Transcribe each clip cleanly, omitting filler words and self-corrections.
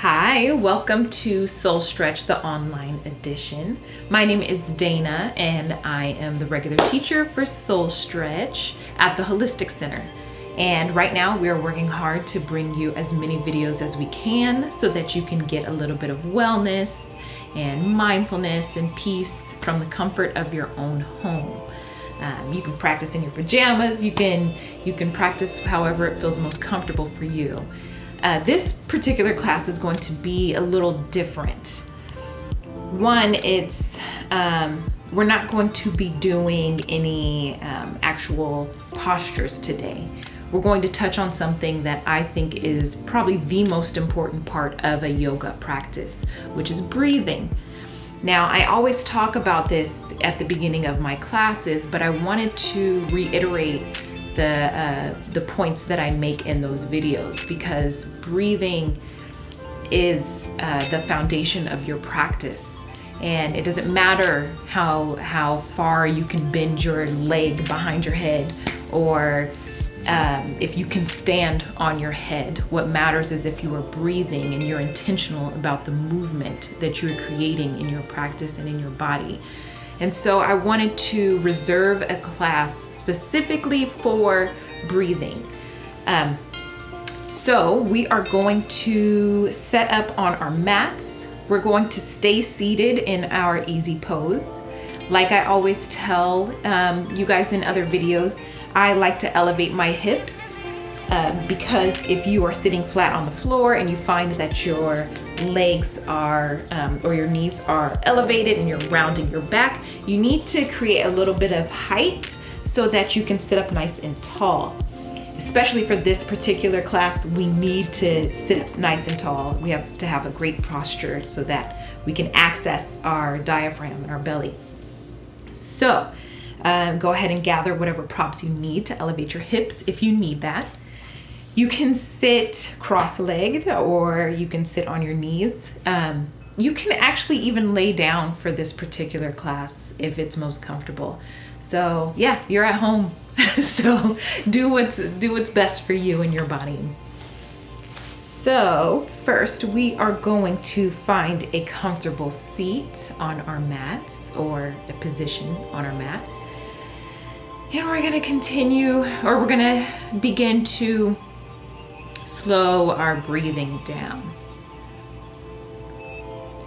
Hi, welcome to Soul Stretch, the online edition. My name is Dana, and I am the regular teacher for Soul Stretch at the Holistic Center. And right now we are working hard to bring you as many videos as we can so that you can get a little bit of wellness and mindfulness and peace from the comfort of your own home. You can practice in your pajamas, you can practice however it feels most comfortable for you. This particular class is going to be a little different. One, we're not going to be doing any actual postures today. We're going to touch on something that I think is probably the most important part of a yoga practice, which is breathing. Now, I always talk about this at the beginning of my classes, but I wanted to reiterate the points that I make in those videos, because breathing is the foundation of your practice. And it doesn't matter how far you can bend your leg behind your head, or if you can stand on your head. What matters is if you are breathing and you're intentional about the movement that you're creating in your practice and in your body. And so I wanted to reserve a class specifically for breathing. So we are going to set up on our mats. We're going to stay seated in our easy pose. Like I always tell you guys in other videos, I like to elevate my hips because if you are sitting flat on the floor and you find that your legs are or your knees are elevated and you're rounding your back, you need to create a little bit of height so that you can sit up nice and tall. Especially for this particular class, we need to sit up nice and tall. We have to have a great posture so that we can access our diaphragm and our belly. So go ahead and gather whatever props you need to elevate your hips if you need that. You can sit cross-legged or you can sit on your knees. You can actually even lay down for this particular class if it's most comfortable. So yeah, you're at home. So do what's best for you and your body. So first we are going to find a comfortable seat on our mats or a position on our mat. And we're going to begin to slow our breathing down.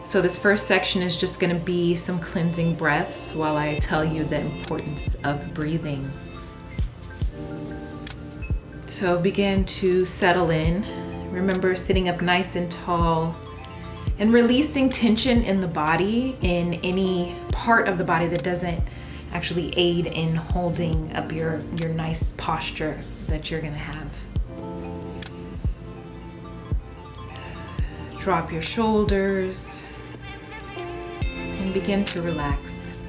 So this first section is just going to be some cleansing breaths while I tell you the importance of breathing. So begin to settle in. Remember, sitting up nice and tall and releasing tension in the body, in any part of the body that doesn't actually aid in holding up your nice posture that you're going to have. Drop your shoulders and begin to relax.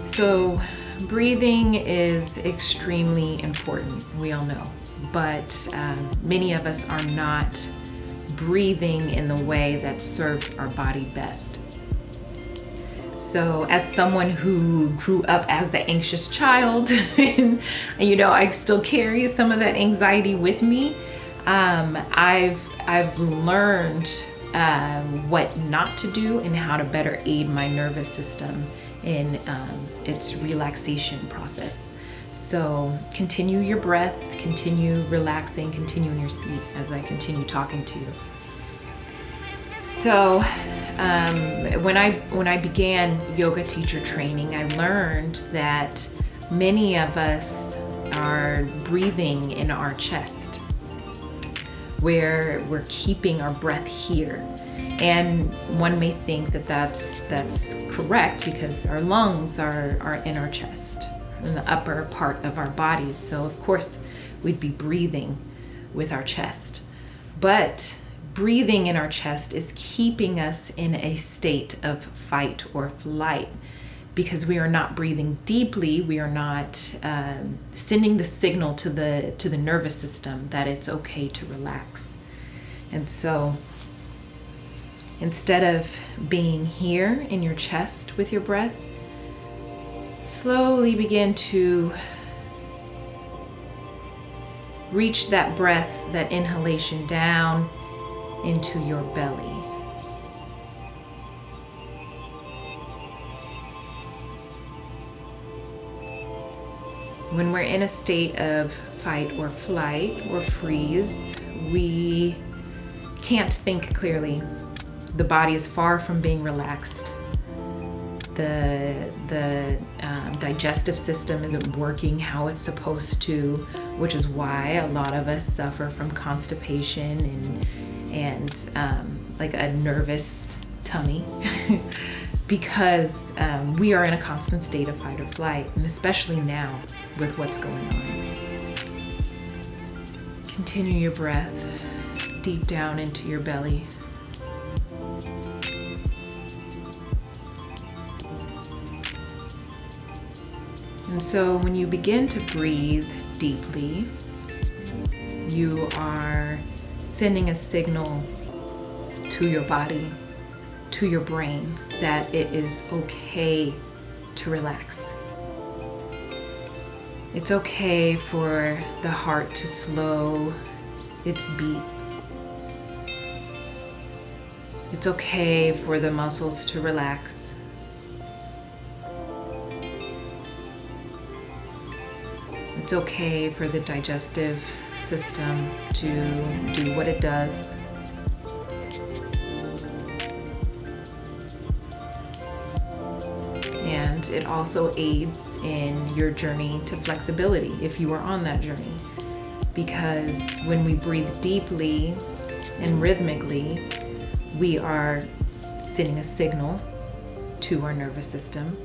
So breathing is extremely important, we all know, but many of us are not breathing in the way that serves our body best. So as someone who grew up as the anxious child, and I still carry some of that anxiety with me, I've learned what not to do and how to better aid my nervous system in its relaxation process. So continue your breath, continue relaxing, continue in your seat as I continue talking to you. So when I began yoga teacher training, I learned that many of us are breathing in our chest, where we're keeping our breath here. And one may think that that's correct because our lungs are in our chest, in the upper part of our bodies. So of course we'd be breathing with our chest. But breathing in our chest is keeping us in a state of fight or flight, because we are not breathing deeply. We are not sending the signal to the nervous system that it's okay to relax. And so instead of being here in your chest with your breath, slowly begin to reach that breath, that inhalation down into your belly. When we're in a state of fight or flight or freeze, we can't think clearly. The body is far from being relaxed. The digestive system isn't working how it's supposed to, which is why a lot of us suffer from constipation and like a nervous tummy because we are in a constant state of fight or flight, and especially now with what's going on. Continue your breath deep down into your belly. And so when you begin to breathe deeply, you are sending a signal to your body, to your brain, that it is okay to relax. It's okay for the heart to slow its beat. It's okay for the muscles to relax. It's okay for the digestive system to do what it does. And it also aids in your journey to flexibility if you are on that journey. Because when we breathe deeply and rhythmically, we are sending a signal to our nervous system.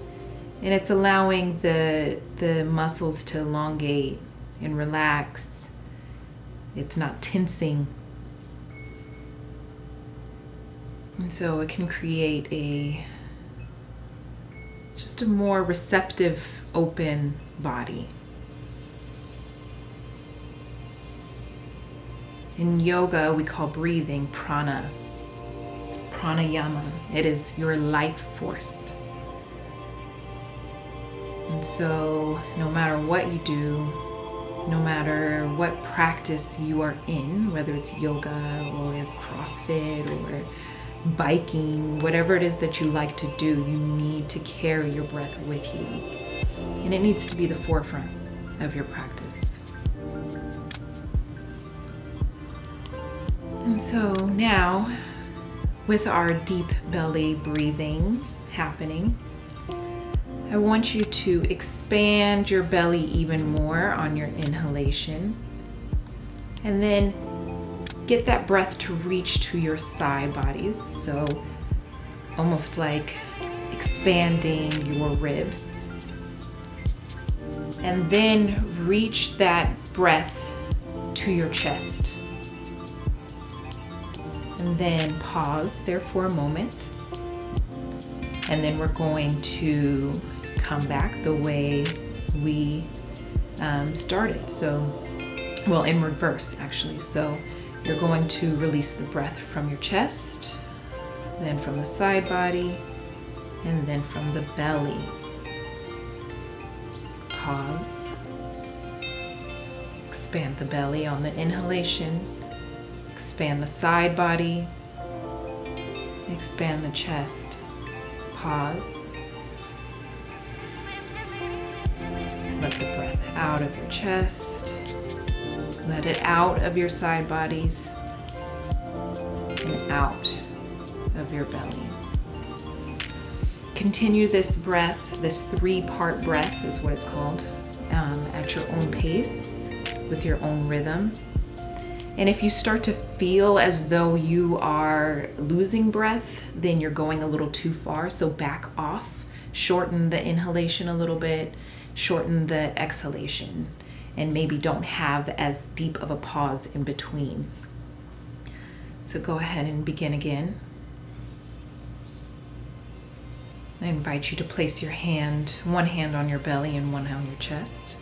And it's allowing the muscles to elongate and relax. It's not tensing. And so it can create just a more receptive, open body. In yoga, we call breathing prana, pranayama. It is your life force. And so no matter what you do, no matter what practice you are in, whether it's yoga or CrossFit or biking, whatever it is that you like to do, you need to carry your breath with you. And it needs to be the forefront of your practice. And so now, with our deep belly breathing happening, I want you to expand your belly even more on your inhalation, and then get that breath to reach to your side bodies. So almost like expanding your ribs. And then reach that breath to your chest. And then pause there for a moment. And then we're going to come back the way we started. So, well, in reverse actually. So you're going to release the breath from your chest, then from the side body, and then from the belly. Pause. Expand the belly on the inhalation. Expand the side body. Expand the chest. Pause. Let the breath out of your chest. Let it out of your side bodies and out of your belly. Continue this breath, this 3-part breath is what it's called, at your own pace, with your own rhythm. And if you start to feel as though you are losing breath, then you're going a little too far, so back off. Shorten the inhalation a little bit, shorten the exhalation, and maybe don't have as deep of a pause in between. So go ahead and begin again. I invite you to place your hand, one hand on your belly and one on your chest.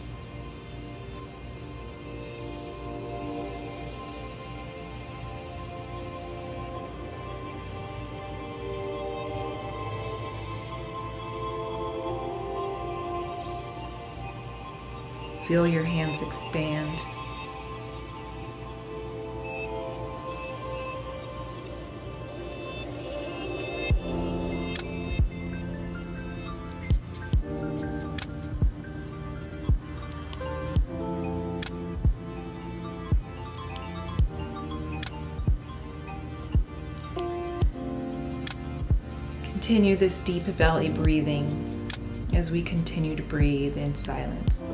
Feel your hands expand continue this deep belly breathing as we continue to breathe in silence.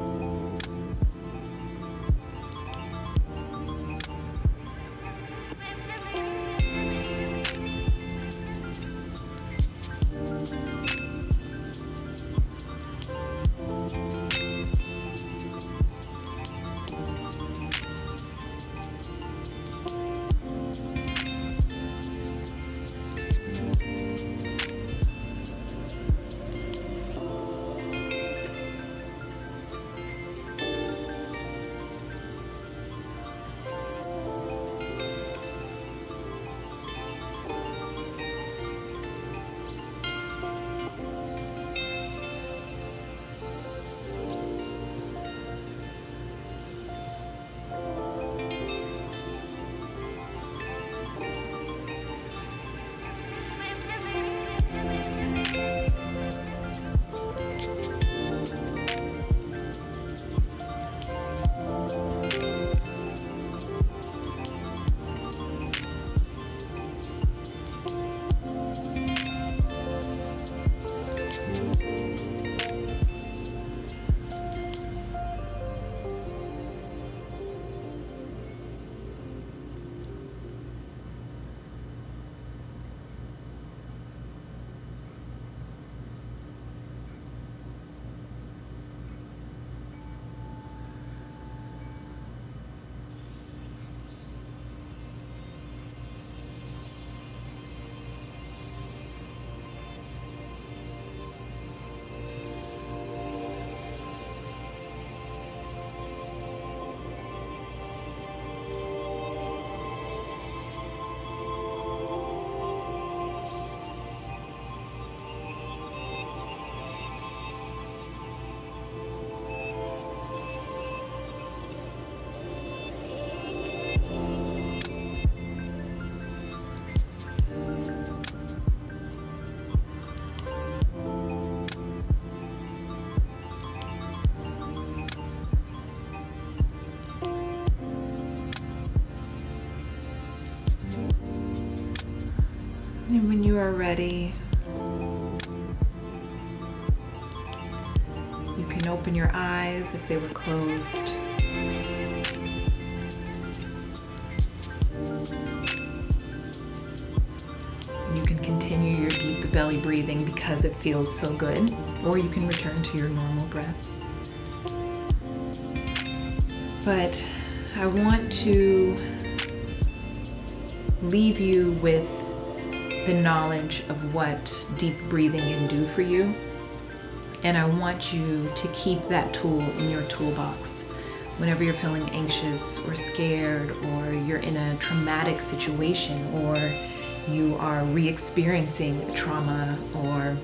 And when you are ready, you can open your eyes if they were closed. You can continue your deep belly breathing because it feels so good, or you can return to your normal breath. But I want to leave you with the knowledge of what deep breathing can do for you. And I want you to keep that tool in your toolbox whenever you're feeling anxious or scared, or you're in a traumatic situation, or you are re-experiencing trauma, or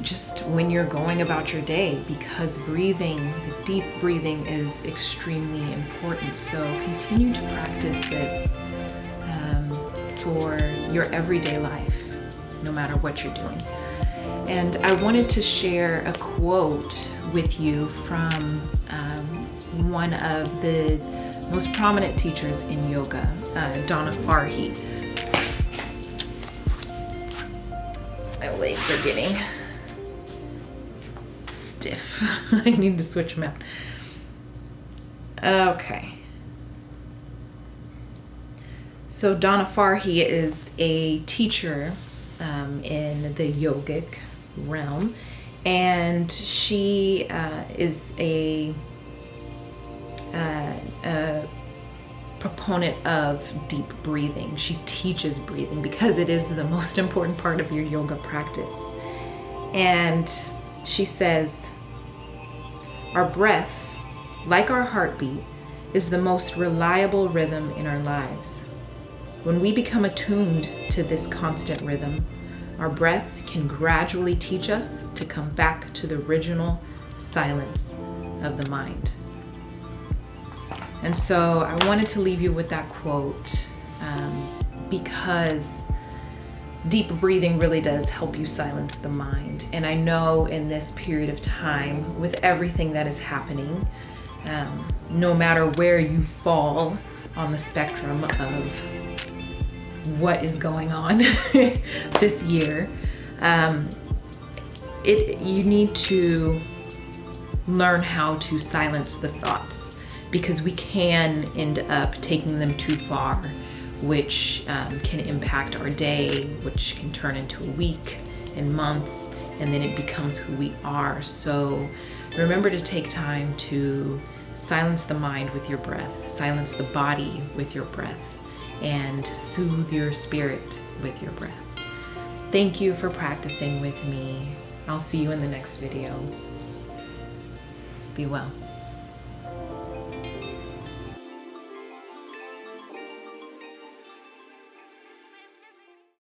just when you're going about your day, because breathing, the deep breathing, is extremely important. So continue to practice this for your everyday life, no matter what you're doing. And I wanted to share a quote with you from one of the most prominent teachers in yoga, Donna Farhi. My legs are getting stiff. I need to switch them out. Okay. So Donna Farhi is a teacher in the yogic realm, and she is a proponent of deep breathing. She teaches breathing because it is the most important part of your yoga practice. And she says, "Our breath, like our heartbeat, is the most reliable rhythm in our lives. When we become attuned to this constant rhythm, our breath can gradually teach us to come back to the original silence of the mind." And so I wanted to leave you with that quote because deep breathing really does help you silence the mind. And I know in this period of time, with everything that is happening, no matter where you fall on the spectrum of what is going on this year. You need to learn how to silence the thoughts, because we can end up taking them too far, which can impact our day, which can turn into a week and months, and then it becomes who we are. So remember to take time to silence the mind with your breath, silence the body with your breath, and soothe your spirit with your breath. Thank you for practicing with me. I'll see you in the next video. Be well.